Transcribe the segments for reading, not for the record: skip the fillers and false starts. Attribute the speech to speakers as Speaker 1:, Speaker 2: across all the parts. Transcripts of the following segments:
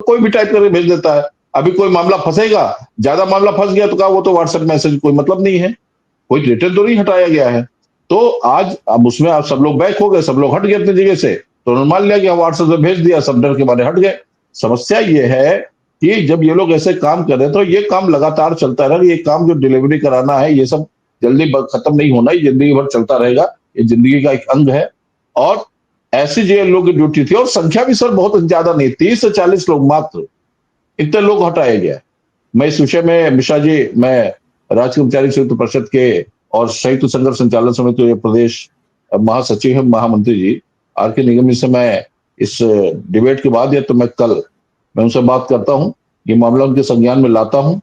Speaker 1: कोई भी टाइप करके भेज देता है। अभी कोई मामला फंसेगा, ज्यादा मामला फंस गया तो कहा वो तो व्हाट्सएप मैसेज, कोई मतलब नहीं है, कोई रिटर्न तो नहीं हटाया गया है। तो आज अब उसमें आप सब लोग बैक हो गए, सब लोग हट गए अपनी जगह से, तो उन्होंने मान लिया कि व्हाट्सएप से भेज दिया, सब डर के मारे हट गए। समस्या ये है कि जब ये लोग ऐसे काम कर रहे हैं तो ये काम लगातार चलता रहेगा, ये काम जो डिलीवरी कराना है ये सब जल्दी खत्म नहीं होना, ये जिंदगी भर चलता रहेगा, ये जिंदगी का एक अंग है। और ऐसी जो लोगों की ड्यूटी थी, और संख्या भी सर बहुत ज्यादा नहीं, 30 से 40 लोग मात्र, इतने लोग हटाए गए। मैं इस विषय में मिश्रा जी, मैं राज्य कर्मचारी संयुक्त परिषद के और संयुक्त संघर्ष संचालन समिति के प्रदेश महासचिव है, महामंत्री जी आर के निगम जी से मैं इस डिबेट के बाद या तो मैं उनसे बात करता हूं, ये मामला उनके संज्ञान में लाता हूं,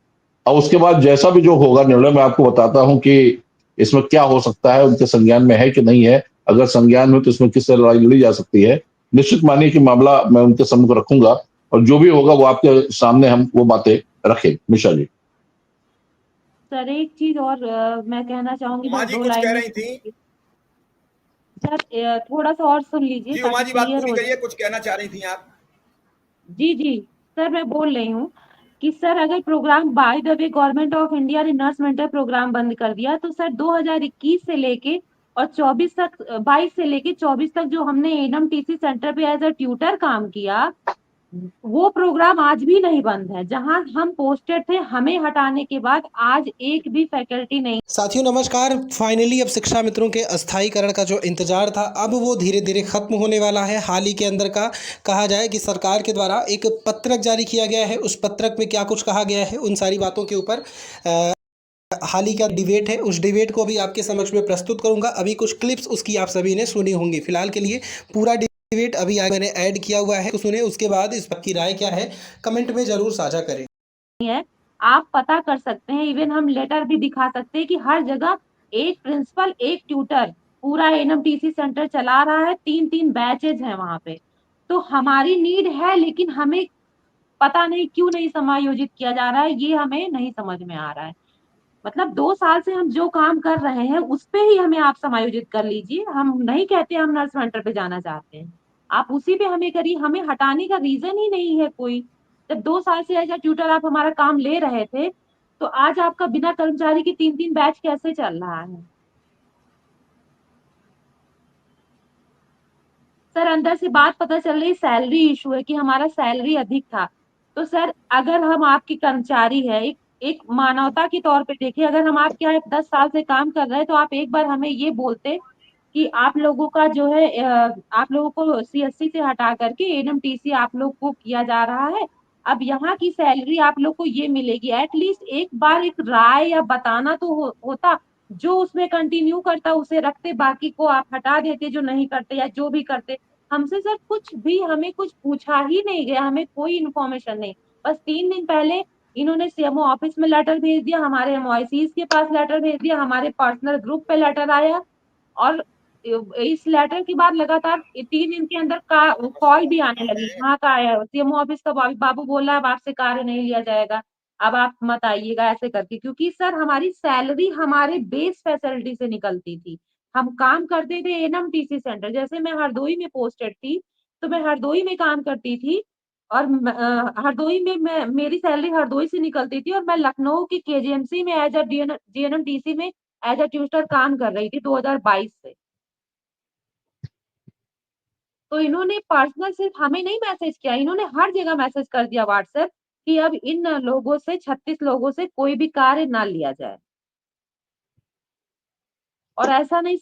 Speaker 1: और उसके बाद जैसा भी जो होगा निर्णय मैं आपको बताता हूं कि इसमें क्या हो सकता है, उनके संज्ञान में है कि नहीं है। अगर संज्ञान में तो इसमें किस तरह लड़ाई लड़ी जा सकती है, निश्चित मानिए कि मामला मैं उनके सम्मुख रखूंगा, और जो भी होगा वो आपके सामने हम वो बातें रखें। मिश्रा जी।
Speaker 2: सर एक चीज और मैं कहना चाहूंगी, बस 2
Speaker 3: कुछ
Speaker 2: लाइन
Speaker 3: कह
Speaker 2: में।
Speaker 3: रही थी
Speaker 2: सर थोड़ा सा और सुन लीजिए
Speaker 3: जी, उमा
Speaker 2: ताकि
Speaker 3: जी बात
Speaker 2: क्लियर
Speaker 3: पूरी
Speaker 2: हो
Speaker 3: करिए,
Speaker 2: जाए।
Speaker 3: कुछ कहना चाह रही थी आप।
Speaker 2: जी जी सर, मैं बोल रही हूँ कि सर अगर program by the way government of India ने नर्स मेंटर प्रोग्राम बंद कर दिया, तो सर 2021 से लेके और 24 तक, 22 से लेके 24 तक जो हमने एनएमटीसी सेंटर पे एज अ ट्यूटर काम किया, वो प्रोग्राम आज भी नहीं बंद है। जहां हम पोस्टेड थे, हमें हटाने के बाद आज एक भी फैकल्टी नहीं।
Speaker 4: साथियों नमस्कार। फाइनली अब शिक्षा मित्रों के अस्थायीकरण का जो इंतजार था, अब वो धीरे धीरे खत्म होने वाला है। हाल ही के अंदर का कहा जाए कि सरकार के द्वारा एक पत्रक जारी किया गया है। उस पत्रक में क्या कुछ कहा गया है, उन सारी बातों के ऊपर हाल ही का डिबेट है, उस डिबेट को भी आपके समक्ष में प्रस्तुत करूंगा। अभी कुछ क्लिप्स उसकी आप सभी ने सुनी होंगी। फिलहाल के लिए पूरा डिबेट अभी मैंने ऐड किया हुआ है, तो सुने, उसके बाद इस बात की राय क्या है कमेंट में जरूर साझा करें।
Speaker 2: है, आप पता कर सकते हैं, इवन हम लेटर भी दिखा सकते हैं कि हर जगह एक प्रिंसिपल एक ट्यूटर पूरा एनएमटीसी सेंटर चला रहा है, 3-3 बैचेज हैं वहां पे। तो हमारी नीड है, लेकिन हमें पता नहीं क्यों नहीं समायोजित किया जा रहा है, ये हमें नहीं समझ में आ रहा है। मतलब 2 साल से हम जो काम कर रहे हैं उस पे ही हमें आप समायोजित कर लीजिए। हम नहीं कहते हम नर्स सेंटर पे जाना चाहते हैं, आप उसी पे हमें करिए। हमें हटाने का रीजन ही नहीं है कोई। जब 2 साल से एज अ ट्यूटर आप हमारा काम ले रहे थे, तो आज आपका बिना कर्मचारी के 3-3 बैच कैसे चल रहा है? सर अंदर से बात पता चल रही सैलरी इशू है, कि हमारा सैलरी अधिक था। तो सर अगर हम आपकी कर्मचारी है, एक मानवता के तौर पे देखिए, अगर हम आपके यहाँ 10 साल से काम कर रहे हैं, तो आप एक बार हमें ये बोलते कि आप लोगों का जो है आप लोगों को सीएससी से हटा करके एनएमटीसी आप लोग को किया जा रहा है। अब यहाँ की सैलरी आप लोग को ये मिलेगी। एटलीस्ट एक बार एक राय या बताना तो होता। जो उसमें कंटिन्यू करता उसे रखते, बाकी को आप हटा देते जो नहीं करते या जो भी करते। हमसे सर कुछ भी, हमें कुछ पूछा ही नहीं गया, हमें कोई इन्फॉर्मेशन नहीं। बस 3 दिन पहले इन्होंने सीएमओ ऑफिस में लेटर भेज दिया, हमारे एमओआईसीज के पास लेटर भेज दिया, हमारे पर्सनल ग्रुप पे लेटर आया, और इस लेटर के बाद लगातार 3 दिन के अंदर का कॉल भी आने लगी। कहाँ का आया? सीएमओ ऑफिस का बाबू बोल रहा है अब आपसे कार्य नहीं लिया जाएगा, अब आप मत आइएगा, ऐसे करके। क्योंकि सर हमारी सैलरी हमारे बेस फैसिलिटी से निकलती थी। हम काम करते थे एनएमटीसी सेंटर, जैसे मैं हरदोई में पोस्टेड थी, तो मैं हरदोई में काम करती थी, और हरदोई में मेरी सैलरी हरदोई से निकलती थी, और मैं लखनऊ की केजीएमसी में एज अ जीएनएमटीसी में एज अ ट्यूटर काम कर रही थी 2022 से। तो इन्होंने पर्सनल सिर्फ हमें नहीं मैसेज किया, इन्होंने हर जगह मैसेज कर दिया व्हाट्सएप कि अब इन लोगों से, 36 लोगों से कोई भी कार्य ना लिया जाए। और ऐसा नहीं